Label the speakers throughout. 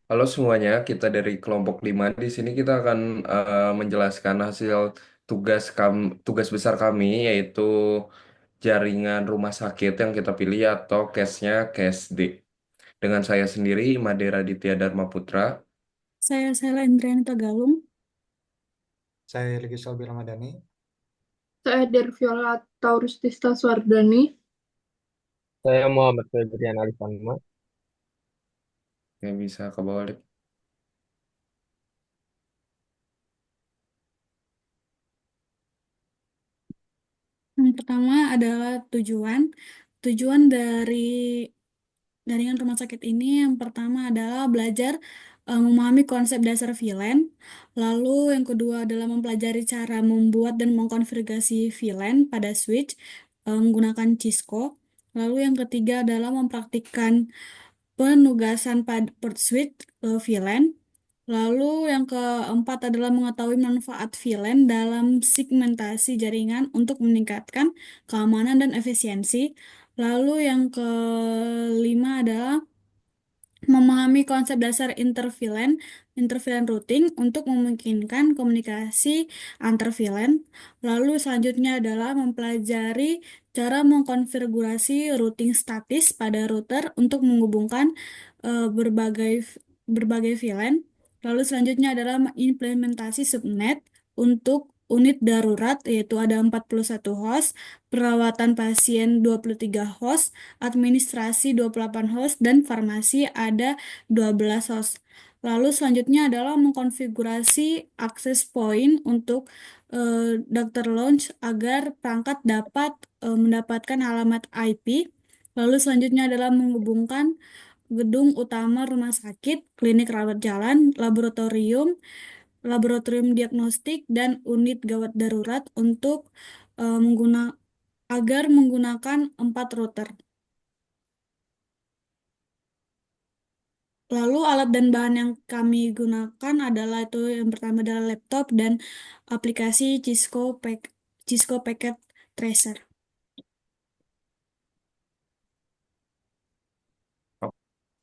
Speaker 1: Halo semuanya, kita dari kelompok 5. Di sini kita akan menjelaskan hasil tugas besar kami, yaitu jaringan rumah sakit yang kita pilih atau case-nya case D. Dengan saya sendiri, Madera Ditya Dharma Putra.
Speaker 2: Saya Sela Indriani Tagalung.
Speaker 3: Saya Riki Salbi Ramadhani.
Speaker 4: Saya Derviola Taurustista Swardani.
Speaker 5: Saya Muhammad Febrian Alifanma.
Speaker 1: Yang bisa ke bawah. Lip.
Speaker 2: Yang pertama adalah tujuan. Tujuan dari jaringan rumah sakit ini yang pertama adalah belajar memahami konsep dasar VLAN. Lalu yang kedua adalah mempelajari cara membuat dan mengkonfigurasi VLAN pada switch menggunakan Cisco. Lalu yang ketiga adalah mempraktikkan penugasan pada port switch VLAN. Lalu yang keempat adalah mengetahui manfaat VLAN dalam segmentasi jaringan untuk meningkatkan keamanan dan efisiensi. Lalu yang kelima adalah memahami konsep dasar interVLAN routing untuk memungkinkan komunikasi antar VLAN. Lalu selanjutnya adalah mempelajari cara mengkonfigurasi routing statis pada router untuk menghubungkan berbagai VLAN. Lalu selanjutnya adalah implementasi subnet untuk unit darurat, yaitu ada 41 host, perawatan pasien 23 host, administrasi 28 host, dan farmasi ada 12 host. Lalu selanjutnya adalah mengkonfigurasi access point untuk daftar launch agar perangkat dapat mendapatkan alamat IP. Lalu selanjutnya adalah menghubungkan gedung utama rumah sakit, klinik rawat jalan, laboratorium diagnostik, dan unit gawat darurat untuk agar menggunakan 4 router. Lalu alat dan bahan yang kami gunakan adalah itu yang pertama adalah laptop dan aplikasi Cisco Packet Tracer.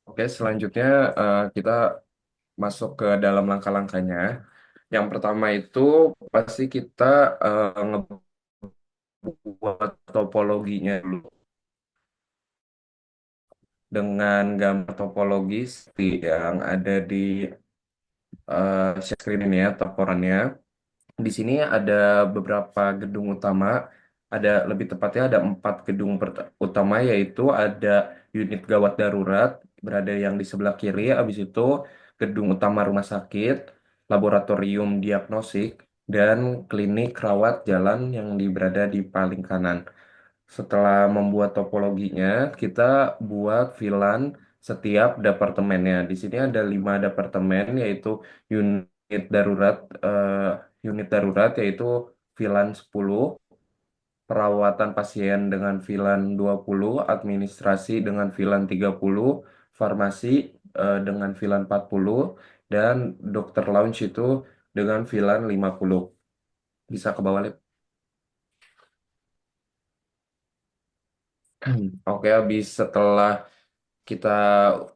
Speaker 1: Oke, selanjutnya kita masuk ke dalam langkah-langkahnya. Yang pertama itu pasti kita ngebuat topologinya dulu dengan gambar topologis yang ada di share screen ini ya, laporannya. Di sini ada beberapa gedung utama, ada lebih tepatnya ada 4 gedung utama, yaitu ada unit gawat darurat berada yang di sebelah kiri, habis itu gedung utama rumah sakit, laboratorium diagnostik, dan klinik rawat jalan yang berada di paling kanan. Setelah membuat topologinya, kita buat VLAN setiap departemennya. Di sini ada 5 departemen, yaitu unit darurat, unit darurat yaitu VLAN 10, perawatan pasien dengan VLAN 20, administrasi dengan VLAN 30, farmasi dengan VLAN 40, dan dokter lounge itu dengan VLAN 50. Bisa ke bawah, Lip. Oke, habis setelah kita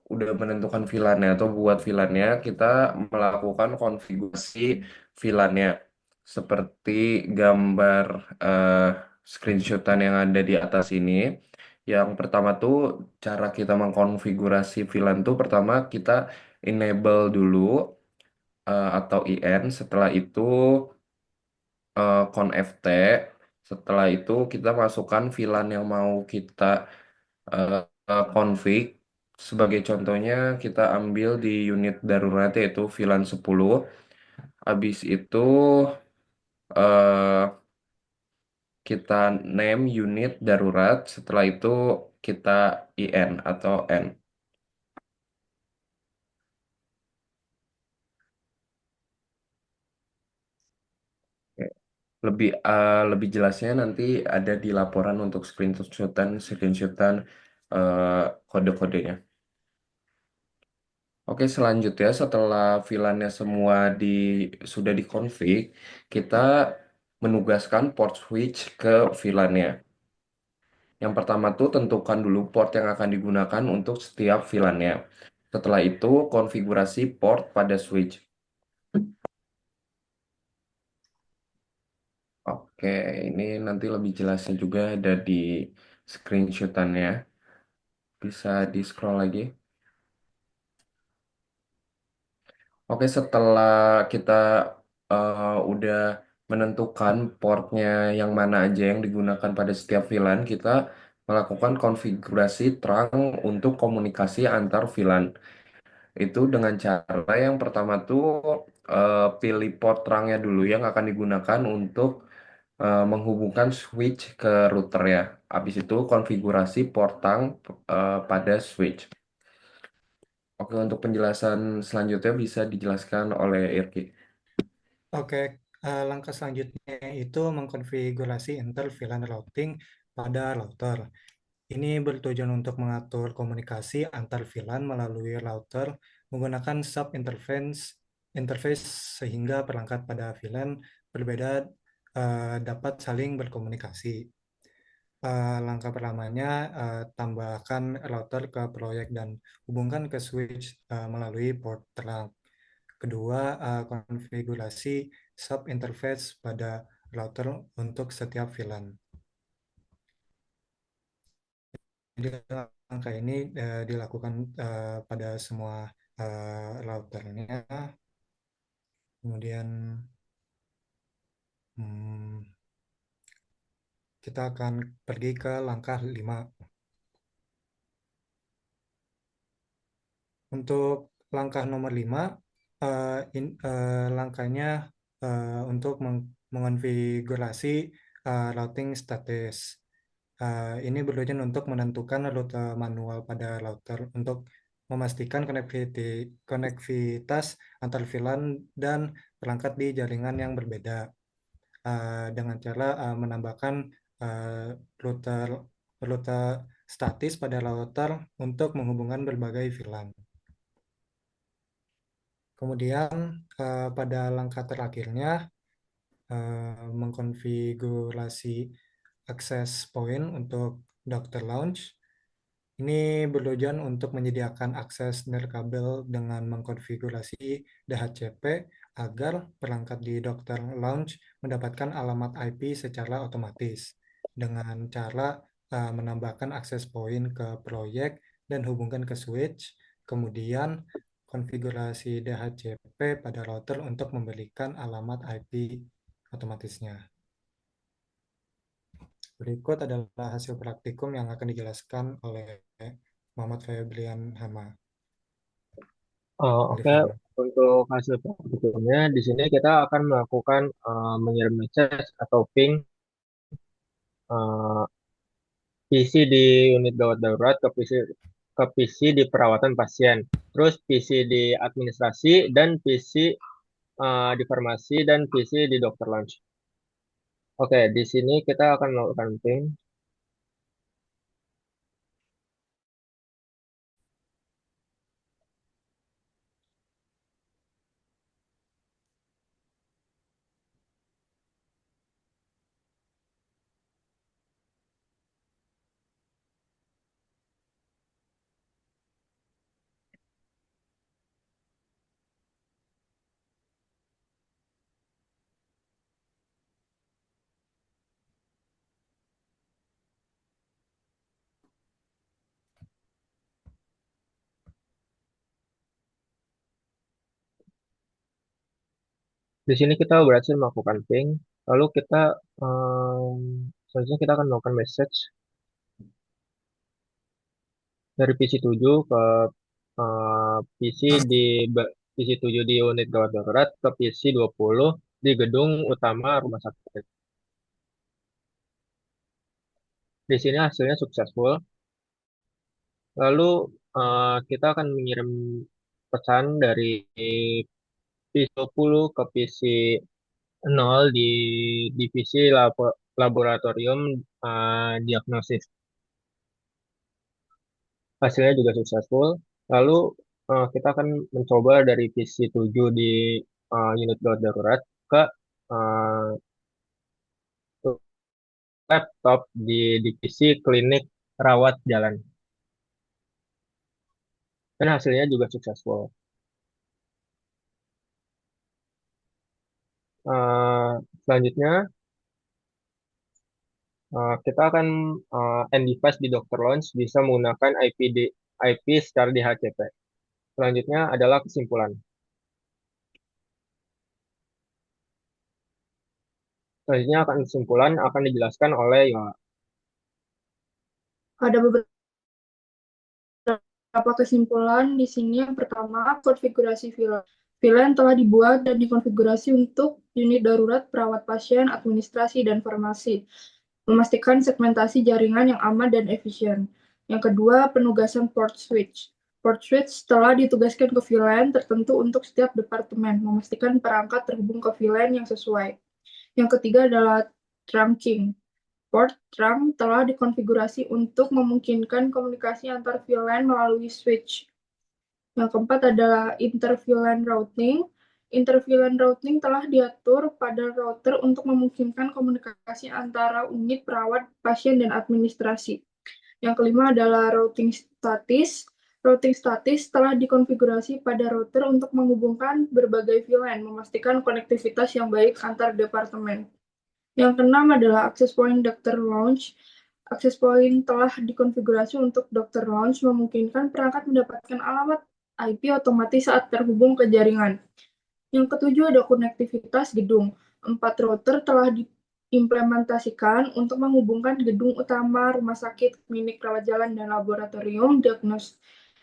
Speaker 1: udah menentukan VLAN-nya atau buat VLAN-nya, kita melakukan konfigurasi VLAN-nya seperti gambar eh, screenshotan yang ada di atas ini. Yang pertama tuh cara kita mengkonfigurasi VLAN tuh pertama kita enable dulu atau IN. Setelah itu conft. Setelah itu kita masukkan VLAN yang mau kita eh, config. Sebagai contohnya kita ambil di unit darurat yaitu VLAN 10. Habis itu eh, kita name unit darurat. Setelah itu kita IN atau N. Oke. Lebih jelasnya nanti ada di laporan untuk screenshotan eh, kode-kodenya. Oke, selanjutnya setelah VLAN-nya semua sudah dikonfig, kita menugaskan port switch ke VLAN-nya. Yang pertama tuh tentukan dulu port yang akan digunakan untuk setiap VLAN-nya. Setelah itu, konfigurasi port pada switch. Oke, ini nanti lebih jelasnya juga ada di screenshotannya. Bisa di-scroll lagi. Oke, setelah kita udah menentukan portnya yang mana aja yang digunakan pada setiap VLAN, kita melakukan konfigurasi terang untuk komunikasi antar VLAN. Itu dengan cara yang pertama tuh pilih port terangnya dulu yang akan digunakan untuk menghubungkan switch ke router ya. Habis itu konfigurasi port terang pada switch. Oke, untuk penjelasan selanjutnya bisa dijelaskan oleh Irki.
Speaker 3: Oke, langkah selanjutnya itu mengkonfigurasi inter VLAN routing pada router. Ini bertujuan untuk mengatur komunikasi antar VLAN melalui router menggunakan sub interface sehingga perangkat pada VLAN berbeda dapat saling berkomunikasi. Langkah pertamanya, tambahkan router ke proyek dan hubungkan ke switch melalui port terang. Kedua, konfigurasi sub interface pada router untuk setiap VLAN. Jadi langkah ini dilakukan pada semua routernya. Kemudian hmm, kita akan pergi ke langkah 5. Untuk langkah nomor 5, langkahnya untuk mengonfigurasi routing status. Ini bertujuan untuk menentukan rute manual pada router untuk memastikan konektivitas antar VLAN dan perangkat di jaringan yang berbeda dengan cara menambahkan rute rute statis pada router untuk menghubungkan berbagai VLAN. Kemudian pada langkah terakhirnya mengkonfigurasi access point untuk Doctor Launch. Ini bertujuan untuk menyediakan akses nirkabel dengan mengkonfigurasi DHCP agar perangkat di Doctor Launch mendapatkan alamat IP secara otomatis dengan cara menambahkan akses point ke proyek dan hubungkan ke switch, kemudian konfigurasi DHCP pada router untuk memberikan alamat IP otomatisnya. Berikut adalah hasil praktikum yang akan dijelaskan oleh Muhammad Febrian Hama.
Speaker 5: Oke, untuk hasil praktikumnya di sini kita akan melakukan mengirim message atau ping eh, PC di unit gawat darurat ke PC di perawatan pasien, terus PC di administrasi dan PC di farmasi dan PC di dokter lounge. Oke, di sini kita akan melakukan ping. Di sini kita berhasil melakukan ping. Lalu kita selanjutnya kita akan melakukan message dari PC 7 ke PC 7 di unit gawat darurat ke PC 20 di gedung utama rumah sakit. Di sini hasilnya successful. Lalu kita akan mengirim pesan dari PC 20 ke PC 0 di divisi laboratorium diagnosis. Hasilnya juga successful. Lalu kita akan mencoba dari PC 7 di unit gawat darurat ke eh, laptop di divisi klinik rawat jalan. dan hasilnya juga successful. Selanjutnya kita akan end device di Dr. Launch bisa menggunakan IP secara DHCP. Selanjutnya adalah kesimpulan. Selanjutnya kesimpulan akan dijelaskan oleh Yola.
Speaker 4: Ada beberapa kesimpulan di sini. Yang pertama, konfigurasi VLAN. VLAN telah dibuat dan dikonfigurasi untuk unit darurat, perawat pasien, administrasi, dan farmasi, memastikan segmentasi jaringan yang aman dan efisien. Yang kedua, penugasan port switch. Port switch telah ditugaskan ke VLAN tertentu untuk setiap departemen, memastikan perangkat terhubung ke VLAN yang sesuai. Yang ketiga adalah trunking. Port trunk telah dikonfigurasi untuk memungkinkan komunikasi antar VLAN melalui switch. Yang keempat adalah inter-VLAN routing. Inter-VLAN routing telah diatur pada router untuk memungkinkan komunikasi antara unit perawat, pasien, dan administrasi. Yang kelima adalah routing statis. Routing statis telah dikonfigurasi pada router untuk menghubungkan berbagai VLAN, memastikan konektivitas yang baik antar departemen. Yang keenam adalah access point Dr. Launch. Access point telah dikonfigurasi untuk Dr. Launch, memungkinkan perangkat mendapatkan alamat IP otomatis saat terhubung ke jaringan. Yang ketujuh ada konektivitas gedung. 4 router telah diimplementasikan untuk menghubungkan gedung utama, rumah sakit, klinik rawat jalan, dan laboratorium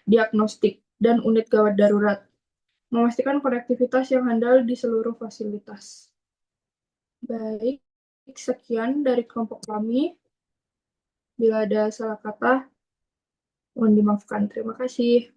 Speaker 4: diagnostik, dan unit gawat darurat. Memastikan konektivitas yang handal di seluruh fasilitas. Baik, sekian dari kelompok kami. Bila ada salah kata, mohon dimaafkan. Terima kasih.